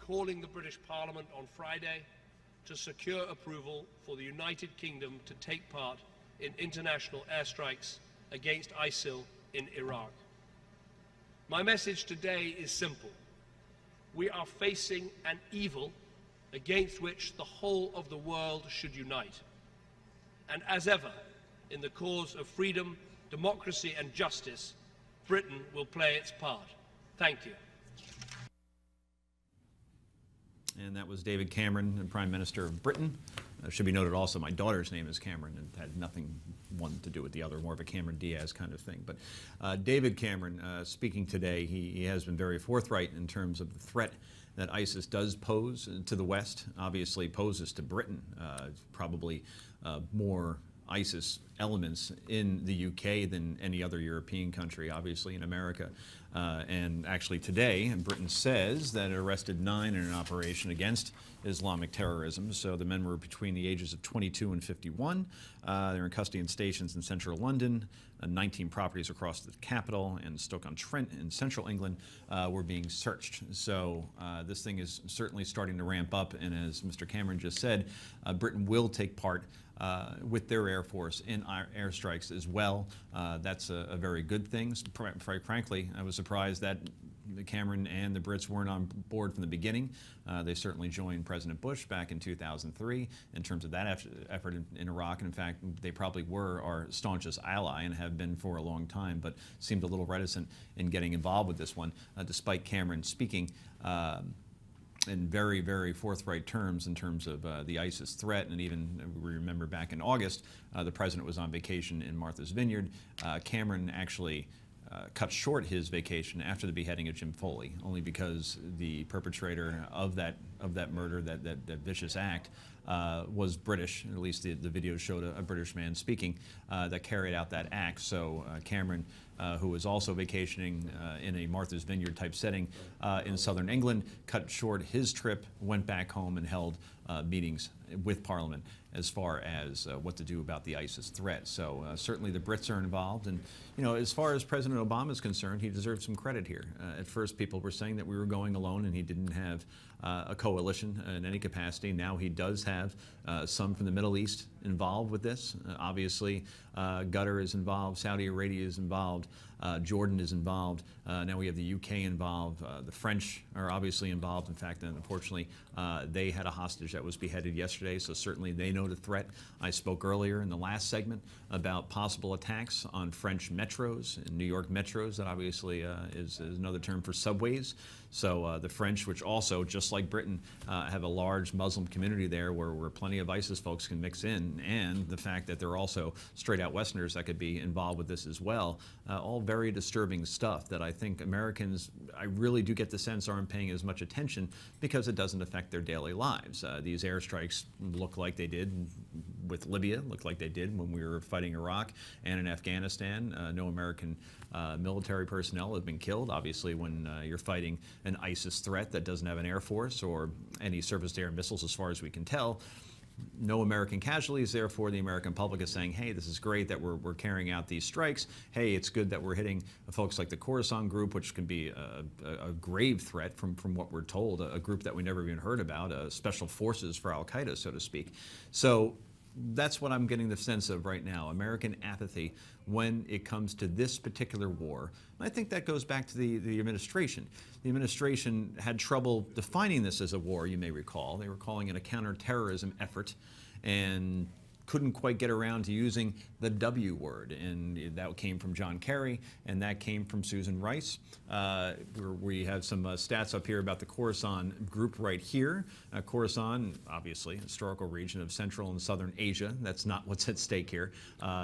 calling the British Parliament on Friday to secure approval for the United Kingdom to take part in international airstrikes against ISIL in Iraq. My message today is simple. We are facing an evil against which the whole of the world should unite. And as ever, in the cause of freedom, democracy and justice, Britain will play its part. Thank you. And that was David Cameron, Prime Minister of Britain. Should be noted also, my daughter's name is Cameron, and had nothing one to do with the other, more of a Cameron Diaz kind of thing. But David Cameron, speaking today, he has been very forthright in terms of the threat that ISIS does pose to the West, obviously poses to Britain, probably more ISIS elements in the UK than any other European country, obviously in America. And actually today, Britain says that it arrested 9 in an operation against Islamic terrorism. So the men were between the ages of 22 and 51. They're in custody in stations in central London. 19 properties across the capital and Stoke-on-Trent in central England were being searched. So this thing is certainly starting to ramp up. And as Mr. Cameron just said, Britain will take part with their Air Force in airstrikes as well. That's a very good thing. Quite frankly, I was surprised that Cameron and the Brits weren't on board from the beginning. They certainly joined President Bush back in 2003 in terms of that effort in Iraq. And in fact, they probably were our staunchest ally and have been for a long time, but seemed a little reticent in getting involved with this one, despite Cameron speaking in very, very forthright terms in terms of the ISIS threat. And even we remember back in August, the president was on vacation in Martha's Vineyard. Cameron actually cut short his vacation after the beheading of Jim Foley, only because the perpetrator of that murder, that vicious act, was British. At least the video showed a British man speaking that carried out that act. So Cameron, who was also vacationing in a Martha's Vineyard type setting in southern England, cut short his trip, went back home and held meetings with Parliament as far as what to do about the ISIS threat. So certainly the Brits are involved. And, you know, as far as President Obama is concerned, he deserves some credit here. At first, people were saying that we were going alone and he didn't have a coalition in any capacity. Now he does have some from the Middle East involved with this. Obviously, Qatar is involved, Saudi Arabia is involved, Jordan is involved. Now we have the UK involved. The French are obviously involved. In fact, unfortunately, they had a hostage that was beheaded yesterday, so certainly they know the threat. I spoke earlier in the last segment about possible attacks on French metros and New York metros. That obviously is another term for subways. So the French, which also, just like Britain, have a large Muslim community there where plenty of ISIS folks can mix in, and the fact that they're also straight-out Westerners that could be involved with this as well, all very disturbing stuff that I think Americans, I really do get the sense, aren't paying as much attention because it doesn't affect their daily lives. These airstrikes look like they did with Libya, look like they did when we were fighting Iraq and in Afghanistan. No American military personnel have been killed. Obviously, when you're fighting an ISIS threat that doesn't have an air force or any surface-to-air missiles, as far as we can tell, no American casualties. Therefore, the American public is saying, hey, this is great that we're carrying out these strikes. Hey, it's good that we're hitting folks like the Khorasan group, which can be a grave threat from what we're told, a group that we never even heard about, special forces for Al-Qaeda, so to speak. So that's what I'm getting the sense of right now, American apathy when it comes to this particular war. And I think that goes back to the administration. The administration had trouble defining this as a war, you may recall. They were calling it a counterterrorism effort and couldn't quite get around to using the W word, and that came from John Kerry, and that came from Susan Rice. We have some stats up here about the Khorasan group right here. Khorasan, obviously, a historical region of Central and Southern Asia. That's not what's at stake here.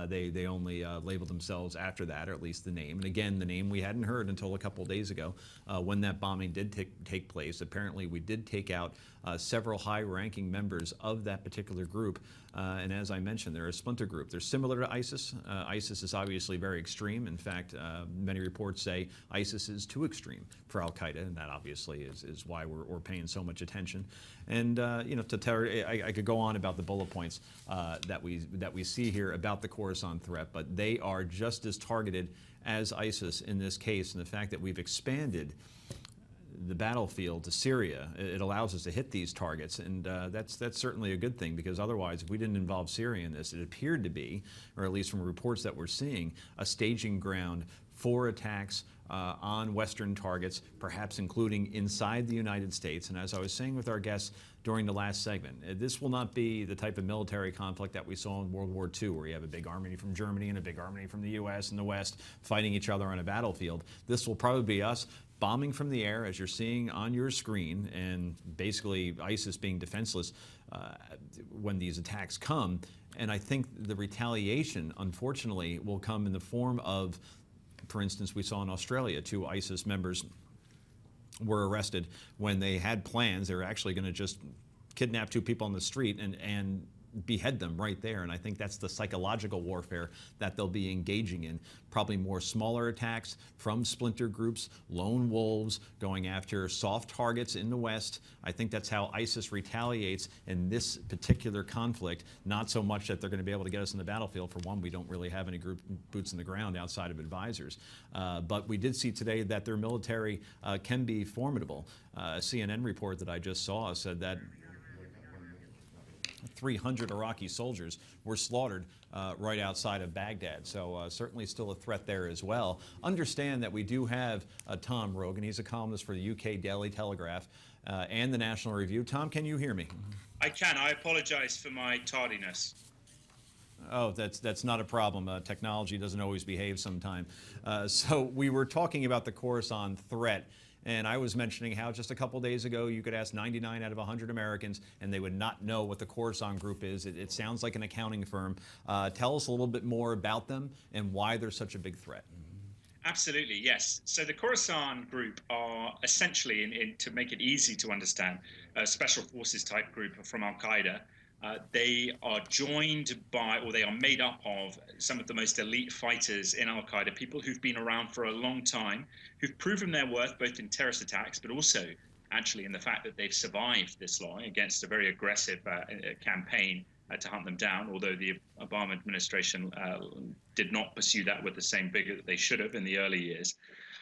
They only labeled themselves after that, or at least the name. And again, the name we hadn't heard until a couple of days ago when that bombing did take place. Apparently, we did take out several high-ranking members of that particular group. And as I mentioned, they're a splinter group. They're similar to ISIS. ISIS is obviously very extreme. In fact, many reports say ISIS is too extreme for Al-Qaeda, and that obviously is why we're paying so much attention. And you know, I could go on about the bullet points that we see here about the Khorasan threat, but they are just as targeted as ISIS in this case, and the fact that we've expanded the battlefield to Syria. It allows us to hit these targets, and that's certainly a good thing, because otherwise, if we didn't involve Syria in this, it appeared to be, or at least from reports that we're seeing, a staging ground for attacks on Western targets, perhaps including inside the United States. And as I was saying with our guests during the last segment, this will not be the type of military conflict that we saw in World War II, where you have a big army from Germany and a big army from the U.S. and the West fighting each other on a battlefield. This will probably be us bombing from the air, as you're seeing on your screen, and basically ISIS being defenseless when these attacks come. And I think the retaliation, unfortunately, will come in the form of, for instance, we saw in Australia 2 ISIS members were arrested when they had plans. They were actually going to just kidnap 2 people on the street and behead them right there. And I think that's the psychological warfare that they'll be engaging in. Probably more smaller attacks from splinter groups, lone wolves, going after soft targets in the West. I think that's how ISIS retaliates in this particular conflict. Not so much that they're going to be able to get us in the battlefield. For one, we don't really have any boots in the ground outside of advisors. But we did see today that their military can be formidable. A CNN report that I just saw said that 300 Iraqi soldiers were slaughtered right outside of Baghdad. So certainly still a threat there as well. Understand that we do have Tom Rogan. He's a columnist for the UK Daily Telegraph and the National Review. Tom, can you hear me? I can. I apologize for my tardiness. Oh, that's not a problem. Technology doesn't always behave sometime. So we were talking about the Khorasan threat. And I was mentioning how just a couple days ago you could ask 99 out of 100 Americans and they would not know what the Khorasan group is. It sounds like an accounting firm. Tell us a little bit more about them and why they're such a big threat. Absolutely, yes. So the Khorasan group are essentially, to make it easy to understand, a special forces type group from Al-Qaeda. They are joined by, or they are made up of, some of the most elite fighters in Al-Qaeda, people who've been around for a long time, who've proven their worth both in terrorist attacks, but also actually in the fact that they've survived this long against a very aggressive campaign to hunt them down, although the Obama administration did not pursue that with the same vigor that they should have in the early years.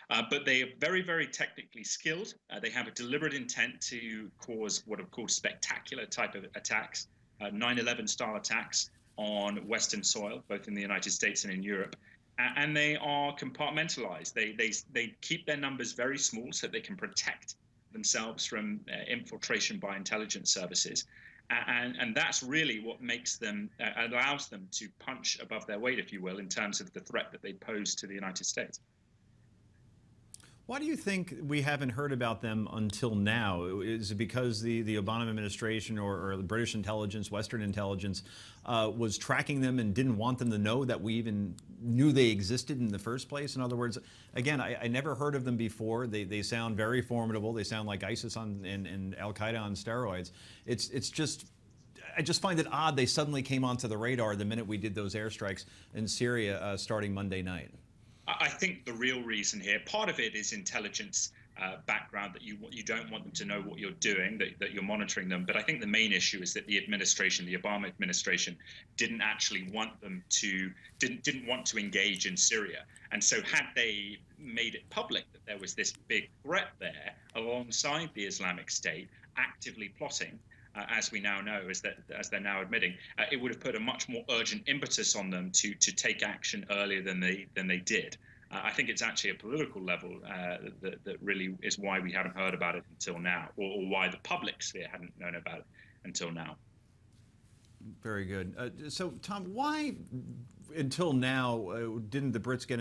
But they are very, very technically skilled. They have a deliberate intent to cause what are called spectacular type of attacks. 9/11 style attacks on Western soil, both in the United States and in Europe, and they are compartmentalized. They keep their numbers very small so they can protect themselves from infiltration by intelligence services, and that's really what makes them allows them to punch above their weight, if you will, in terms of the threat that they pose to the United States. Why do you think we haven't heard about them until now? Is it because the Obama administration or the British intelligence, Western intelligence, was tracking them and didn't want them to know that we even knew they existed in the first place? In other words, again, I never heard of them before. They sound very formidable. They sound like ISIS and Al-Qaeda on steroids. It's just, I just find it odd they suddenly came onto the radar the minute we did those airstrikes in Syria starting Monday night. I think the real reason here, part of it is intelligence background, that you don't want them to know what you're doing, that you're monitoring them. But I think the main issue is that the administration, the Obama administration, didn't actually want them to, didn't want to engage in Syria. And so had they made it public that there was this big threat there alongside the Islamic State actively plotting, as we now know, as they're now admitting, it would have put a much more urgent impetus on them to take action earlier than they did. I think it's actually a political level that really is why we haven't heard about it until now, or why the public sphere hadn't known about it until now. Very good. So, Tom, why until now didn't the Brits get